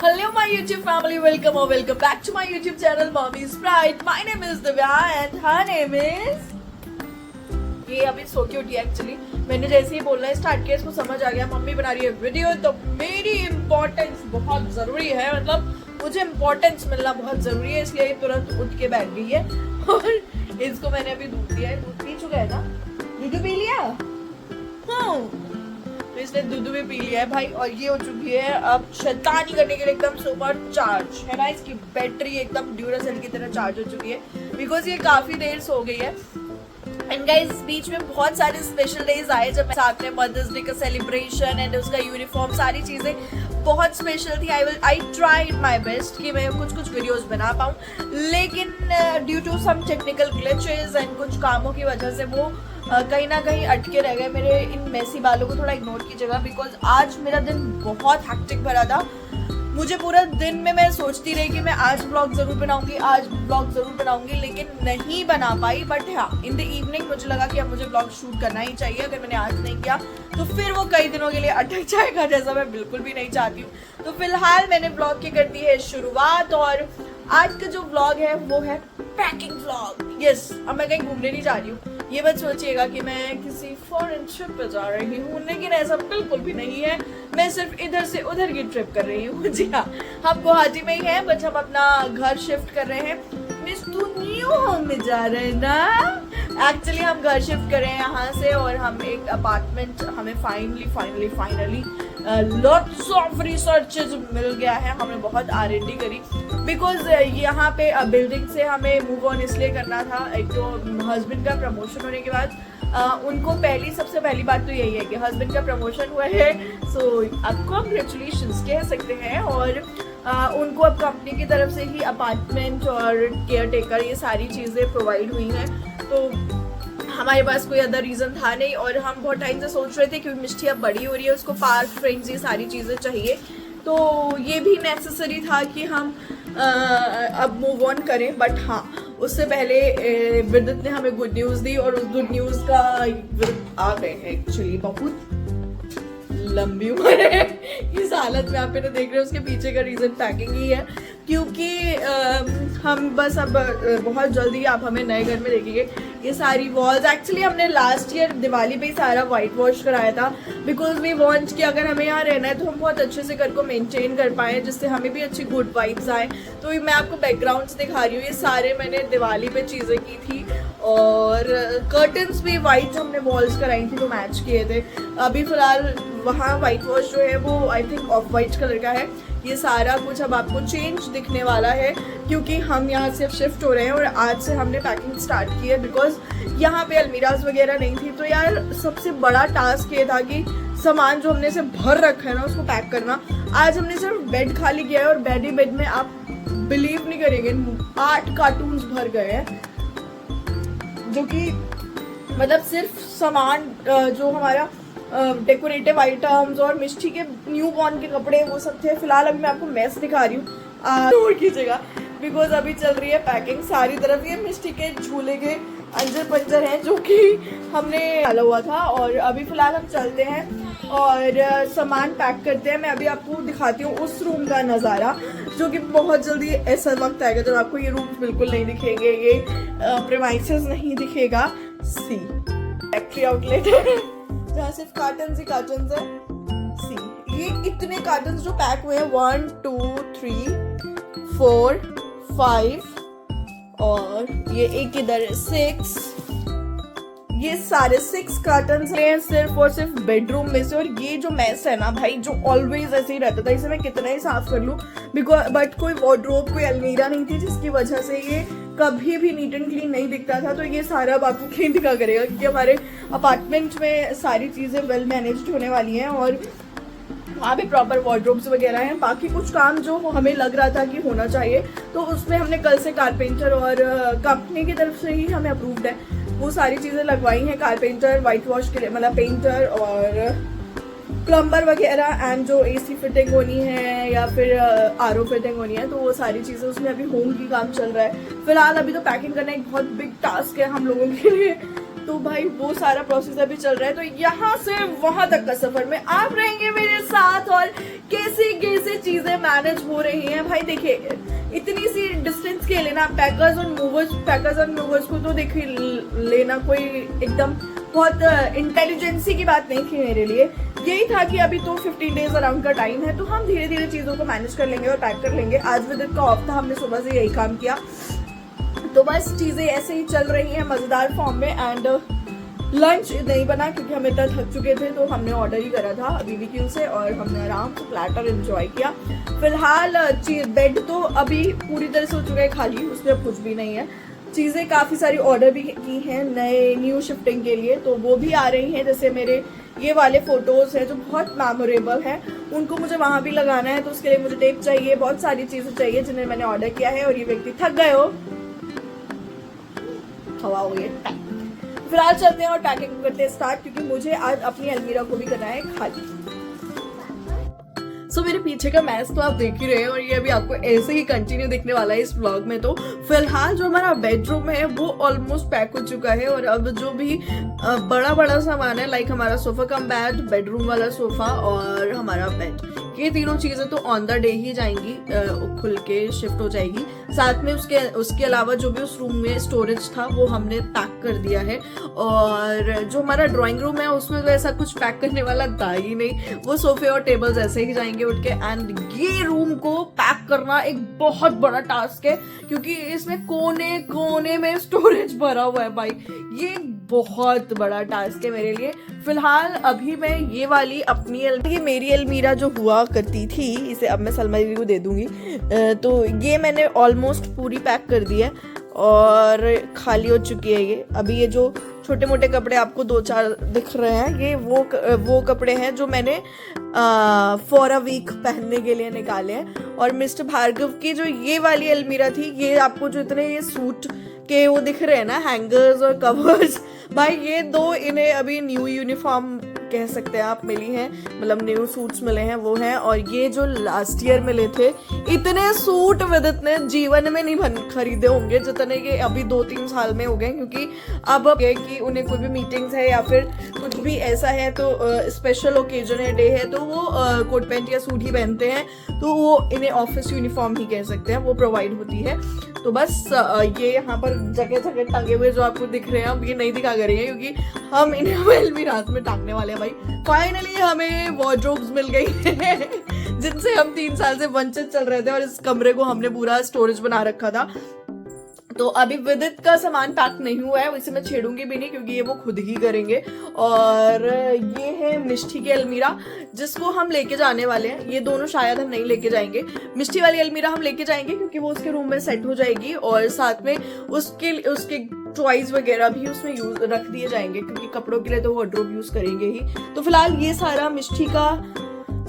Hello my YouTube family, welcome or welcome back to my YouTube channel Mommy's Pride. My name is Divya and her name is ये अभी सो के उठी actually. मैंने जैसे ही बोलना start किया इसको समझ आ गया मम्मी बना रही है वीडियो, तो मेरी इम्पोर्टेंस बहुत ज़रूरी है, मतलब मुझे इम्पोर्टेंस मिलना बहुत ज़रूरी है, इसलिए तुरंत उठ के बैठ गई है। और इसको मैंने अभी दूध दिया है, दूध पी चुका है ना, दूध पी लिया हाँ, तो इसने दूध भी पी लिया है भाई। और ये हो चुकी है अब शैतानी करने के लिए एकदम सुपर चार्ज है ना, इसकी बैटरी एकदम ड्यूरासेल की तरह चार्ज हो चुकी है बिकॉज ये काफ़ी देर सो गई है। एंड गाइस बीच में बहुत सारे स्पेशल डेज आए जब साथ में मदर्स डे का सेलिब्रेशन एंड उसका यूनिफॉर्म, सारी चीज़ें बहुत स्पेशल थी। आई ट्राइड माई बेस्ट कि मैं कुछ वीडियोस बना पाऊँ, लेकिन due to some technical glitches and कुछ कामों की वजह से वो कहीं ना कहीं अटके रह गए। मेरे इन मैसी बालों को थोड़ा इग्नोर कीजिएगा बिकॉज आज मेरा दिन बहुत हैक्टिक भरा था। मुझे पूरा दिन में मैं सोचती रही कि मैं आज ब्लॉग ज़रूर बनाऊंगी, आज ब्लॉग ज़रूर बनाऊंगी, लेकिन नहीं बना पाई। बट हाँ, इन द इवनिंग मुझे लगा कि अब मुझे ब्लॉग शूट करना ही चाहिए। अगर मैंने आज नहीं किया तो फिर वो कई दिनों के लिए अटक जाएगा, जैसा मैं बिल्कुल भी नहीं चाहती हूँ। तो फिलहाल मैंने ब्लॉग की कर दी है शुरुआत, और आज का जो ब्लॉग है वो है पैकिंग व्लॉग। यस, अब मैं कहीं घूमने नहीं जा रही हूँ, ये मत सोचिएगा कि मैं किसी फॉरेन ट्रिप पे जा रही हूँ, लेकिन ऐसा बिल्कुल भी नहीं है। मैं सिर्फ इधर से उधर की ट्रिप कर रही हूँ। जी हाँ, हम गुवाहाटी में ही हैं, बस हम अपना घर शिफ्ट कर रहे हैं। मिस तू न्यू होम में जा रहे हैं ना? एक्चुअली हम घर शिफ्ट कर रहे हैं यहाँ से, और हम एक अपार्टमेंट हमें फाइनली लॉट्स ऑफ रिसर्चेज मिल गया है। हमने बहुत R&D करी बिकॉज यहाँ पे बिल्डिंग से हमें मूव ऑन इसलिए करना था। एक तो हस्बैंड का प्रमोशन होने के बाद उनको सबसे पहली बात तो यही है कि हस्बैंड का प्रमोशन हुआ है, सो अब कॉन्ग्रेचुलेशंस कह सकते हैं। और उनको अब कंपनी की तरफ से ही अपार्टमेंट और केयर टेकर ये सारी चीज़ें प्रोवाइड हुई हैं। तो हमारे पास कोई अदर रीज़न था नहीं, और हम बहुत टाइम से सोच रहे थे क्योंकि मिष्टी अब बड़ी हो रही है, उसको पार्क फ्रेंड्स ये सारी चीज़ें चाहिए, तो ये भी नेसेसरी था कि हम अब मूव ऑन करें। बट हाँ, उससे पहले विद्युत ने हमें गुड न्यूज़ दी, और उस गुड न्यूज़ का आ गए हैं एक्चुअली बहुत लंबी उम्र है। इस हालत में आप देख रहे हो, उसके पीछे का रीज़न पैकिंग ही है, क्योंकि हम बस अब बहुत जल्दी आप हमें नए घर में देखेंगे। ये सारी वॉल्स एक्चुअली हमने लास्ट ईयर दिवाली पे ही सारा वाइट वॉश कराया था बिकॉज वी वांट कि अगर हमें यहाँ रहना है तो हम बहुत अच्छे से घर को मेंटेन कर पाएँ, जिससे हमें भी अच्छी गुड वाइब्स आए। तो मैं आपको बैकग्राउंड्स दिखा रही हूँ, ये सारे मैंने दिवाली पे चीज़ें की थी, और कर्टन्स भी वाइट हमने वॉल्स कराई थी तो मैच किए थे। अभी फ़िलहाल वहाँ वाइट वॉश जो है वो I think of white colour का है। ये सारा कुछ अब आपको चेंज दिखने वाला है क्योंकि हम यहाँ से शिफ्ट हो रहे हैं, और आज से हमने पैकिंग स्टार्ट की है बिकॉज यहाँ पे अलमीराज वगैरह नहीं थी। तो यार सबसे बड़ा टास्क ये था कि सामान जो हमने से भर रखा है ना उसको पैक करना। आज हमने सिर्फ बेड खाली किया है, और बेड में आप बिलीव नहीं करेंगे 8 कार्टून्स भर गए हैं, जो कि मतलब सिर्फ सामान जो हमारा डेकोरेटिव आइटम्स और मिष्टी के न्यू बॉर्न के कपड़े वो सब थे। फिलहाल अभी मैं आपको मैस दिखा रही हूँ, नोट कीजिएगा बिकॉज अभी चल रही है पैकिंग सारी तरफ। ये मिष्टी के झूले के अंजर पंजर हैं जो कि हमने डाला हुआ था, और अभी फिलहाल हम चलते हैं और सामान पैक करते हैं। मैं अभी आपको दिखाती हूँ उस रूम का नज़ारा, जो कि बहुत जल्दी ऐसा वक्त आएगा जब आपको ये रूम बिल्कुल नहीं दिखेंगे, ये प्रेमाइसेस नहीं दिखेगा। सी फैक्ट्री आउटलेट है जहाँ सिर्फ कार्टन्स ही कार्टन्स है। सी ये इतने कार्टन्स जो पैक हुए हैं 1 2 3 4 5, और ये एक इधर 6, ये सारे 6 कार्टन्स हैं सिर्फ और सिर्फ बेडरूम में से। और ये जो मैस है ना भाई, जो ऑलवेज ऐसे ही रहता था, इसे मैं कितना ही साफ कर लूँ बिकॉज बट कोई वार्डरोब कोई अलमीरा नहीं थी, जिसकी वजह से ये कभी भी नीट एंड क्लीन नहीं दिखता था। तो ये सारा अब आपको क्लीन दिखा करेगा क्योंकि हमारे अपार्टमेंट में सारी चीज़ें वेल मैनेज्ड होने वाली हैं, और वहाँ भी प्रॉपर वार्डरोब्स वगैरह हैं। बाकी कुछ काम जो हमें लग रहा था कि होना चाहिए, तो उसमें हमने कल से कारपेंटर और कंपनी की तरफ से ही हमें अप्रूव्ड है, वो सारी चीज़ें लगवाई हैं। कारपेंटर, वाइट वॉश के लिए मतलब पेंटर और प्लम्बर वगैरह, एंड जो AC फिटिंग होनी है या फिर RO फिटिंग होनी है, तो वो सारी चीज़ें उसमें अभी होम की काम चल रहा है। फिलहाल अभी तो पैकिंग करना एक बहुत बिग टास्क है हम लोगों के लिए। तो भाई वो सारा प्रोसेस अभी चल रहा है। तो यहाँ से वहां तक का सफर में आप रहेंगे मेरे साथ और कैसे कैसे चीजें मैनेज हो रही हैं। भाई देखिए इतनी सी डिस्टेंस के लिए ना पैकर्स और मूवर्स को तो देखिए लेना कोई एकदम बहुत इंटेलिजेंसी की बात नहीं थी मेरे लिए। यही था कि अभी तो 15 डेज अराउंड का टाइम है, तो हम धीरे धीरे चीजों को मैनेज कर लेंगे और पैक कर लेंगे। आज विदित का ऑफ था, हमने सुबह से यही काम किया। तो बस चीजें ऐसे ही चल रही हैं मजेदार फॉर्म में। एंड लंच नहीं बना क्योंकि हम इतना थक चुके थे, तो हमने ऑर्डर ही करा था BBQ से और हमने आराम से प्लेटर एंजॉय किया। फिलहाल बेड तो अभी पूरी तरह से हो चुका है खाली, उसमें अब कुछ भी नहीं है। चीज़ें काफ़ी सारी ऑर्डर भी की हैं न्यू शिफ्टिंग के लिए, तो वो भी आ रही हैं। जैसे मेरे ये वाले फोटोज़ हैं जो बहुत मेमोरेबल हैं, उनको मुझे वहाँ भी लगाना है, तो उसके लिए मुझे टेप चाहिए, बहुत सारी चीज़ें चाहिए जिन्हें मैंने ऑर्डर किया है। और ये व्यक्ति थक गए हो, हवा हो गई। फिलहाल चलते हैं और पैकिंग करते हैं स्टार्ट, क्योंकि मुझे आज अपनी अलमीरा को भी करना है खाली। सो मेरे पीछे का मैच तो आप देख ही रहे हैं और ये अभी आपको ऐसे ही कंटिन्यू दिखने वाला है इस व्लॉग में। तो फिलहाल जो हमारा बेडरूम है वो ऑलमोस्ट पैक हो चुका है और अब जो भी बड़ा सामान है, लाइक हमारा सोफा कम बेड, बेडरूम वाला सोफा और हमारा बेड, ये तीनों चीजें तो ऑन द डे ही जाएंगी, खुल के शिफ्ट हो जाएगी। साथ में उसके अलावा जो भी उस रूम में स्टोरेज था वो हमने पैक कर दिया है। और जो हमारा ड्राइंग रूम है उसमें तो ऐसा कुछ पैक करने वाला था ही नहीं, वो सोफे और टेबल्स ऐसे ही जाएंगे उठ के। एंड ये रूम को पैक करना एक बहुत बड़ा टास्क है, क्योंकि इसमें कोने कोने में स्टोरेज भरा हुआ है भाई, ये बहुत बड़ा टास्क है मेरे लिए। फिलहाल अभी मैं ये वाली अपनी ये मेरी अलमीरा जो हुआ करती थी, इसे अब मैं सलमा दीदी को दे दूंगी। तो ये मैंने ऑलमोस्ट पूरी पैक कर दी है और खाली हो चुकी है ये। अभी ये जो छोटे मोटे कपड़े आपको 2-4 दिख रहे हैं, ये वो कपड़े हैं जो मैंने फॉर अ वीक पहनने के लिए निकाले हैं। और मिस्टर भार्गव की जो ये वाली अलमीरा थी, ये आपको जो इतने ये सूट के वो दिख रहे हैं ना, हैंगर्स और कवर्स, भाई ये दो इन्हें अभी न्यू यूनिफॉर्म कह सकते हैं आप मिली हैं, मतलब न्यू सूट्स मिले हैं वो हैं। और ये जो लास्ट ईयर मिले थे, इतने सूट विदित ने जीवन में नहीं खरीदे होंगे जितने ये अभी 2-3 साल में हो गए, क्योंकि अब ये कि उन्हें कोई भी मीटिंग्स है या फिर कुछ भी ऐसा है तो स्पेशल ओकेजन है, डे है, तो वो कोट पैंट या सूट ही पहनते हैं, तो वो इन्हें ऑफिस यूनिफॉर्म ही कह सकते हैं, वो प्रोवाइड होती है। तो बस ये यहाँ पर जगह जगह टंगे हुए जो आपको दिख रहे हैं, अब ये नहीं दिखा करेंगे क्योंकि हम इन्हें अलमीरा में टांगने वाले हैं भाई। फाइनली हमें वार्डरोब्स मिल गई है जिनसे हम 3 साल से वंचित चल रहे थे, और इस कमरे को हमने पूरा स्टोरेज बना रखा था। तो अभी विदित का सामान पैक नहीं हुआ है, इसे मैं छेड़ूंगी भी नहीं क्योंकि ये वो खुद ही करेंगे। और ये है मिष्टी की अलमीरा जिसको हम लेके जाने वाले हैं। ये दोनों शायद हम नहीं लेके जाएंगे, मिष्टी वाली अलमीरा हम लेके जाएंगे क्योंकि वो उसके रूम में सेट हो जाएगी और साथ में उसके टॉयज वगैरह भी उसमें यूज रख दिए जाएंगे, क्योंकि कपड़ों के लिए तो वार्डरोब यूज करेंगे ही। तो फिलहाल ये सारा मिष्टी का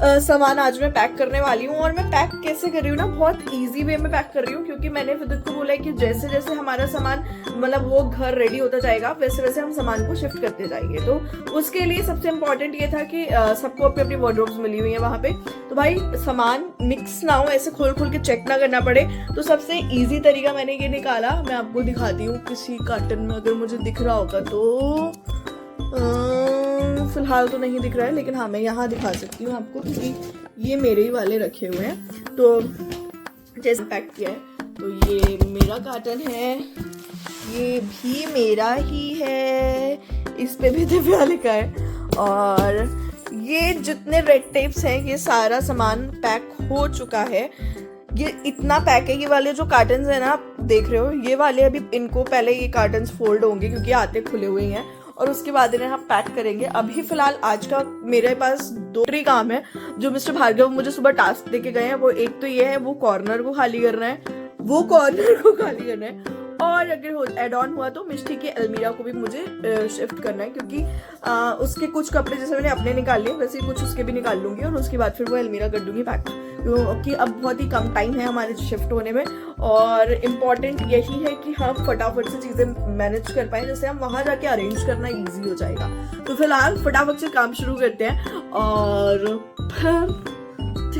सामान आज मैं पैक करने वाली हूँ। और मैं पैक कैसे कर रही हूँ ना, बहुत इजी वे में पैक कर रही हूँ, क्योंकि मैंने विदित को बोला है कि जैसे जैसे हमारा सामान मतलब वो घर रेडी होता जाएगा वैसे वैसे हम सामान को शिफ्ट करते जाएंगे। तो उसके लिए सबसे इम्पोर्टेंट ये था कि सबको अपनी अपनी वार्डरोब्स मिली हुई है वहाँ पे, तो भाई सामान मिक्स ना हो, ऐसे खोल खोल के चेक ना करना पड़े। तो सबसे ईजी तरीका मैंने ये निकाला, मैं आपको दिखाती हूँ किसी कार्टन में अगर मुझे दिख रहा होगा तो। फिलहाल तो नहीं दिख रहा है, लेकिन हाँ मैं यहाँ दिखा सकती हूँ आपको, क्योंकि ये मेरे ही वाले रखे हुए हैं। तो जैसे पैक किया है, तो ये मेरा कार्टन है, ये भी मेरा ही है, इस पे भी दिव्या लिखा है। और ये जितने रेड टेप्स हैं ये सारा सामान पैक हो चुका है। ये इतना पैक है, ये वाले जो कार्टन्स है ना आप देख रहे हो, ये वाले अभी इनको पहले ये कार्टन्स फोल्ड होंगे क्योंकि आते खुले हुए हैं, और उसके बाद इन्हें हम पैक करेंगे। अभी फिलहाल आज का मेरे पास 2 काम है जो मिस्टर भार्गव मुझे सुबह टास्क देके गए हैं। वो एक तो ये है, वो कॉर्नर को खाली करना है, और अगर एड ऑन हुआ तो मिष्टी की अलमीरा को भी मुझे शिफ्ट करना है, क्योंकि उसके कुछ कपड़े जैसे मैंने अपने निकाल लिए वैसे कुछ उसके भी निकाल लूंगी, और उसके बाद फिर वो अलमीरा कर दूंगी पैक, क्योंकि अब बहुत ही कम टाइम है हमारे शिफ्ट होने में। और इम्पॉर्टेंट यही है कि हम फटाफट से चीज़ें मैनेज कर पाए, जैसे हम वहाँ जाके अरेंज करना ईजी हो जाएगा। तो फिलहाल फटाफट से काम शुरू करते हैं और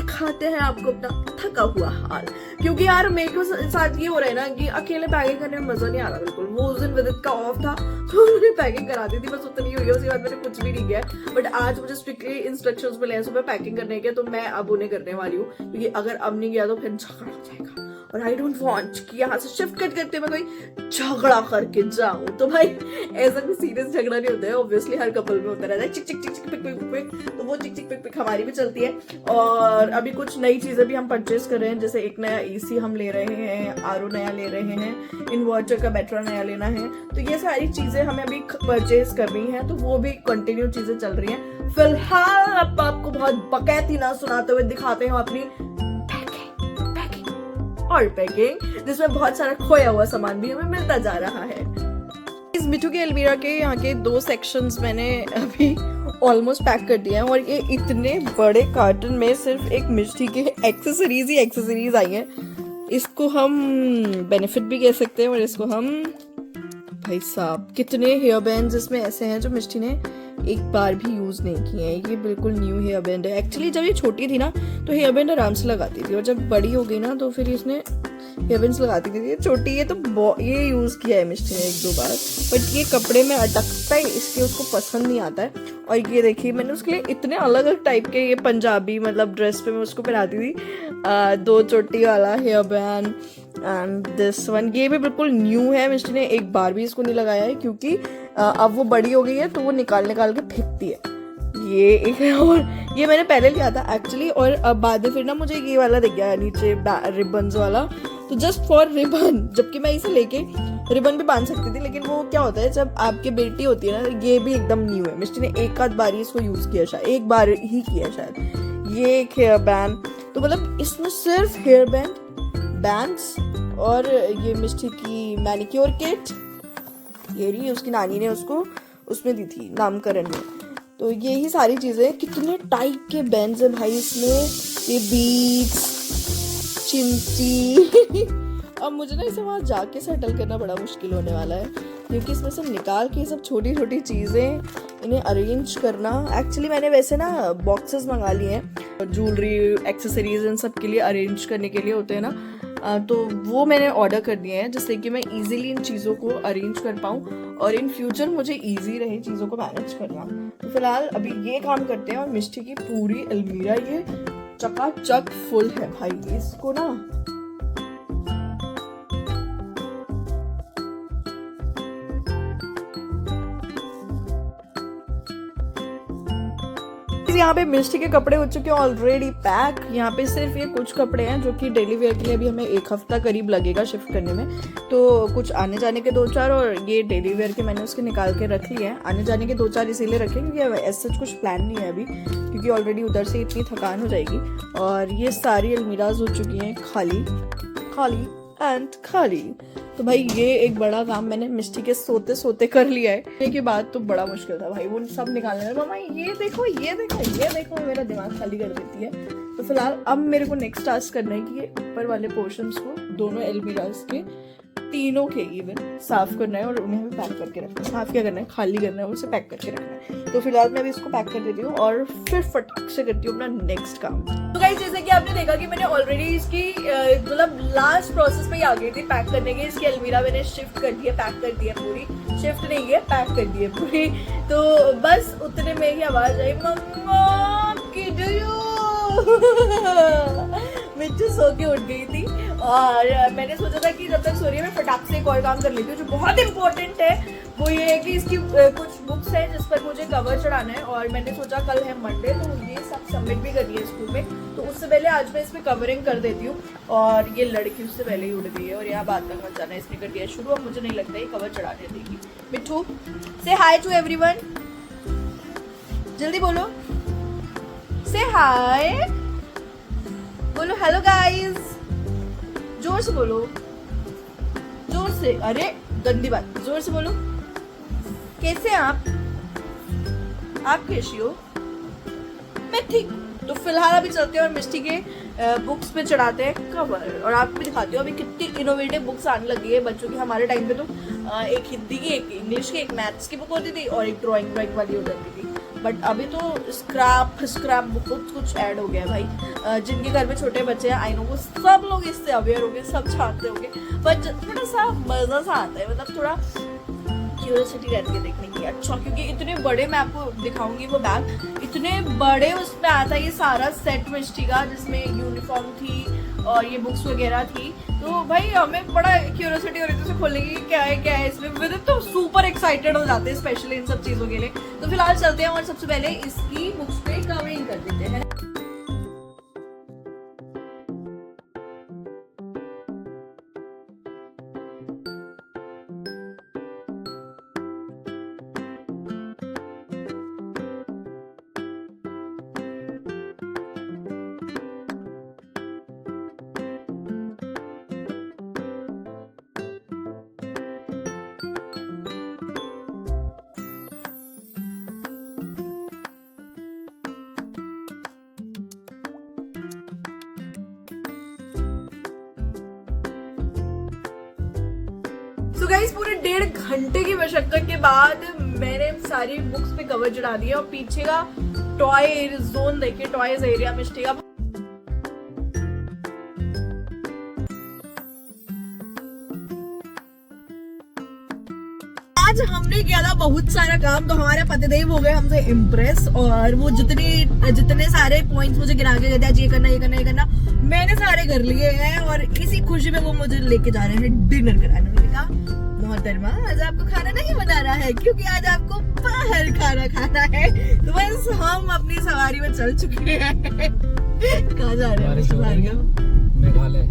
दिखाते हैं आपको अपना थका हुआ हाल, क्योंकि यार मेरे को साथ ये हो रहा है ना कि अकेले पैकिंग करने में मजा नहीं आ रहा बिल्कुल। वो उस दिन विदित का ऑफ था तो उन्होंने पैकिंग करा दी थी, बस उतनी हुई है, उसके बाद मैंने कुछ भी नहीं किया। बट आज मुझे स्ट्रिक्टली इंस्ट्रक्शंस मिले हैं सुबह पैकिंग करने के, तो मैं अब उन्हें करने वाली हूँ, क्योंकि अगर अब नहीं गया तो फिर झगड़ा हो जाएगा और आई डोंट वांट कि यहाँ से शिफ्ट करते मैं कोई झगड़ा करके जाऊं। तो भाई ऐसा कोई सीरियस झगड़ा नहीं होता है, ऑब्वियसली हर कपल में होता रहता है चिक चिक चिक चिक पिक पिक पिक, तो वो चिक चिक पिक पिक हमारी भी चलती है। और अभी कुछ नई चीजें भी हम परचेज कर रहे हैं, जैसे एक नया एसी हम ले रहे हैं, आरओ नया ले रहे हैं, इन्वर्टर का बैटरा नया लेना है, तो ये सारी चीजें हमें अभी परचेज करनी है, तो वो भी कंटिन्यू चीजें चल रही हैं। फिलहाल अब आपको बहुत बकैती ना सुनाते हुए दिखाते हैं अपनी और पैकिंग, जिसमें बहुत सारा खोया हुआ सामान भी हमें मिलता जा रहा है। इस मिठू के अलमीरा के यहाँ के 2 सेक्शंस मैंने अभी ऑलमोस्ट पैक कर दिया है, और ये इतने बड़े कार्टन में सिर्फ एक मिष्टी के एक्सेसरीज ही एक्सेसरीज आई हैं। इसको हम बेनिफिट भी कह सकते हैं, और इसको हम भाई साहब कितने हेयर बैंड्स इसमें ऐसे हैं जो मिष्टी ने एक बार भी यूज नहीं किए हैं। ये बिल्कुल न्यू हेयर बैंड है। एक्चुअली जब ये छोटी थी ना तो हेयर बैंड आराम से लगाती थी, और जब बड़ी हो गई ना तो फिर इसने हेयर बैंड्स लगाती थी। ये छोटी है तो ये यूज किया है मिष्टी ने 1-2 बार, बट ये कपड़े में अटकता है इसलिए उसको पसंद नहीं आता है। और ये देखिए मैंने उसके लिए इतने अलग अलग टाइप के ये पंजाबी मतलब ड्रेस पे मैं उसको पहनाती थी 2 चोटी वाला hair band and this one. ये भी बिल्कुल न्यू है, मिष्टी ने एक बार भी इसको नहीं लगाया है, क्योंकि अब वो बड़ी हो गई है तो वो निकाल के फेंकती है। ये एक है, और ये मैंने पहले लिया था एक्चुअली, और अब बाद में फिर ना मुझे ये वाला दिख गया नीचे रिबन्स वाला, तो जस्ट फॉर रिबन, जबकि मैं इसे लेके रिबन भी बांध सकती थी, लेकिन वो क्या होता है जब आपकी बेटी होती है ना, ये भी एकदम न्यू है। मिष्टी ने एक आध बार ही इसको यूज किया, शायद एक बार ही किया शायद। ये एक हेयर बैंड, तो मतलब इसमें सिर्फ हेयर बैंड्स, और ये मिष्टी की मैनिक्योर किट, ये रही उसकी नानी ने उसको उसमें दी थी नामकरण में। तो ये ही सारी चीजें, कितने टाइप के बैंड्स है भाई इसमें, ये बीड्स, चिमची अब मुझे ना इसे वहां जाके सेटल करना बड़ा मुश्किल होने वाला है, क्योंकि इसमें से निकाल के सब छोटी छोटी चीजें इन्हें अरेंज करना। एक्चुअली मैंने वैसे ना बॉक्सेस मंगा लिए हैं ज्वेलरी एक्सेसरीज इन सब के लिए अरेंज करने के लिए होते हैं ना, तो वो मैंने ऑर्डर कर दिए हैं, जिससे कि मैं इजीली इन चीज़ों को अरेंज कर पाऊँ और इन फ्यूचर मुझे इजी रहे चीज़ों को मैनेज करना। तो फिलहाल अभी ये काम करते हैं, और मिष्टी की पूरी अलमीरा ये चकाचक फुल है भाई। इसको ना यहाँ पे मिष्टी के कपड़े हो चुके हैं ऑलरेडी पैक। यहाँ पे सिर्फ ये कुछ कपड़े हैं जो कि डेली वेयर के लिए अभी हमें 1 हफ्ता करीब लगेगा शिफ्ट करने में, तो कुछ आने जाने के 2-4, और ये डेली वेयर के मैंने उसके निकाल के रख लिए हैं। आने जाने के 2-4 इसीलिए रखे क्योंकि ऐसा कुछ प्लान नहीं है अभी, क्योंकि ऑलरेडी उधर से इतनी थकान हो जाएगी। और ये सारी अलमीराज हो चुकी हैं खाली एंड खाली। तो भाई ये एक बड़ा काम मैंने मिष्टी के सोते सोते कर लिया है। इसके बाद तो बड़ा मुश्किल था भाई वो सब निकालने में। मामा ये देखो मेरा दिमाग खाली कर देती है। तो फिलहाल अब मेरे को नेक्स्ट टास्क करना है कि ये ऊपर वाले पोर्शंस को दोनों अलमीराज के तीनों के इवन साफ करना है, और उन्हें हमें पैक करके रखना है। साफ क्या करना है, खाली करना है, उसे पैक करके रखना है। तो फिलहाल मैं अभी इसको पैक कर देती हूँ और फिर फटाक से करती हूँ अपना नेक्स्ट काम। तो गाइस जैसे कि आपने देखा कि मैंने ऑलरेडी इसकी मतलब लास्ट प्रोसेस पे ही आ गई थी पैक करने की। इसकी अलमीरा मैंने शिफ्ट कर दी है, पैक कर दी है पूरी, शिफ्ट नहीं है पैक कर दी है पूरी। तो बस उतने में ही आवाज आई, मम्मा किधर मिट्टू सो के उठ गई थी, और मैंने सोचा था कि जब तक सो रही है मैं फटाक से एक और काम कर लेती हूँ जो बहुत इंपॉर्टेंट है। वो ये है कि इसकी कुछ बुक्स हैं जिस पर मुझे कवर चढ़ाना है, और मैंने सोचा कल है मंडे तो ये सब सबमिट भी करनी है स्कूल में, तो उससे पहले आज मैं इसमें कवरिंग कर देती हूँ। और ये लड़की उससे पहले ही उड़ गई है, और यहाँ बात तक मत जाना, इसने कर दिया शुरू। अब मुझे नहीं लगता ये कवर चढ़ाने देगी। मिट्टू से हाय टू एवरीवन, जल्दी बोलो से हाय, बोलो हेलो गाइस, जोर से बोलो, जोर से। अरे गंदी बात, जोर से बोलो। कैसे हैं आप कैसी हो? मैं ठीक। तो फिलहाल अभी चलते हैं और मिष्टी के बुक्स पे चढ़ाते हैं कवर, और आपको भी दिखाती हूँ अभी कितनी इनोवेटिव बुक्स आने लगी है बच्चों की। हमारे टाइम पे तो एक हिंदी की, एक इंग्लिश की, एक मैथ्स की बुक होती थी, और एक ड्राइंग वाली हो जाती थी। बट अभी तो स्क्रैप बहुत कुछ ऐड हो गया है भाई। जिनके घर में छोटे बच्चे हैं आई नो वो सब लोग इससे अवेयर होंगे, सब जानते होंगे, बट थोड़ा सा मजा सा आता है, मतलब थोड़ा क्यूरियोसिटी रहती है देखने की। अच्छा क्योंकि इतने बड़े, मैं आपको दिखाऊंगी वो बैग, इतने बड़े उसमें आता है ये सारा सेट मिष्टी का, जिसमें यूनिफॉर्म थी और ये बुक्स वगैरह थी। तो भाई हमें बड़ा क्यूरियोसिटी हो रही थी उसे खोलने की, क्या है इसमें। विद तो सुपर एक्साइटेड हो जाते हैं स्पेशली इन सब चीज़ों के लिए। तो फिलहाल चलते हैं और सबसे पहले इसकी बुक्स पे कवरिंग कर देते हैं। तो गाइस पूरे 1.5 घंटे की मशक्कत के बाद मैंने सारी बुक्स पे कवर चढ़ा दिया और पीछे का टॉय जोन देखिए, टॉयज एरिया मिष्टी का। आज हमने किया था बहुत सारा काम, तो हमारे पतिदेव हो गए हमसे इम्प्रेस, और वो जितने सारे पॉइंट्स मुझे गिरा के गए थे, ये करना मैंने सारे कर लिए हैं। और इसी खुशी में वो मुझे लेके जा रहे हैं डिनर कराने। मैंने कहा मोहतरमा आज आपको खाना नहीं बना रहा है क्योंकि आज आपको बाहर खाना है। तो बस हम अपनी सवारी में चल चुके हैं। कहाँ जा रहे हैं? मेघालय।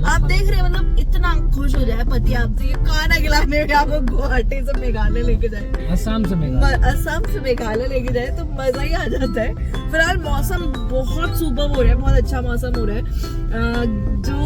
आप देख रहे हैं, मतलब इतना खुश हो जाए पति आपसे ये खाना खिलाने में, आपको गुवाहाटी से मेघालय लेके जाए, असम से मेघालय लेके जाए तो मजा ही आ जाता है। फिलहाल मौसम बहुत सुपर हो रहा है, बहुत अच्छा मौसम हो रहा है। जो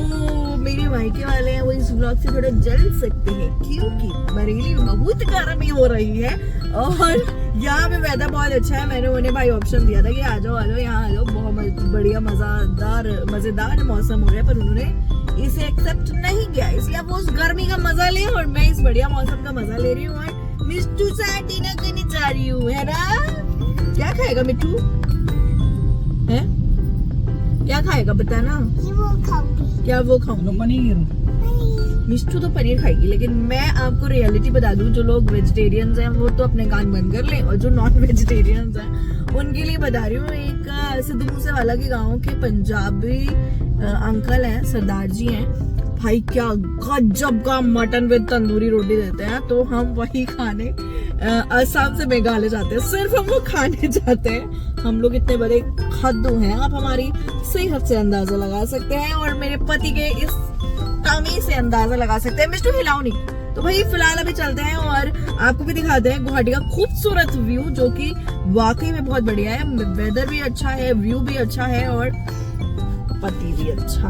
मेरे मायके वाले हैं वो इस व्लॉग से थोड़ा जल सकते हैं क्योंकि बरेली में बहुत गर्मी हो रही है और यहाँ पे वेदर बहुत अच्छा है। मैंने उन्हें भाई ऑप्शन दिया था कि आ जाओ यहाँ आ जाओ, बहुत बढ़िया मजेदार मौसम हो रहा है, पर उन्होंने इसे एक्सेप्ट नहीं किया, इसलिए अब वो उस गर्मी का मजा ले और मैं इस बढ़िया मौसम का मजा ले रही हूँ और मिट्टू से डिनर करने जा रही हूँ, है ना। क्या खाएगा मिट्टू? है क्या खाएगा बताना? क्या वो खाऊंगा? पनीर। मिष्टू तो पनीर खाएगी, लेकिन मैं आपको रियलिटी बता दूं, जो लोग वेजिटेरियंस हैं वो तो अपने कान बंद कर लें, और जो नॉन वेजिटेरियंस हैं उनके लिए बता रही हूँ। एक सिद्धू मूसेवाला के गाँव के पंजाबी अंकल हैं, सरदार जी हैं, भाई क्या गजब का मटन विद तंदूरी रोटी देते हैं। तो हम वही खाने असम से मेघालय जाते हैं, सिर्फ हम वो खाने जाते हैं। हम लोग इतने बड़े खद्दू हैं, आप हमारी सेहत से अंदाजा लगा सकते हैं और मेरे पति के इस टमी से अंदाजा लगा सकते हैं। मिस्टर हिलाओ नहीं। तो भाई फिलहाल अभी चलते हैं और आपको भी दिखाते हैं गुवाहाटी का खूबसूरत व्यू, जो कि वाकई में बहुत बढ़िया है। वेदर भी अच्छा है, व्यू भी अच्छा है और पति भी अच्छा है।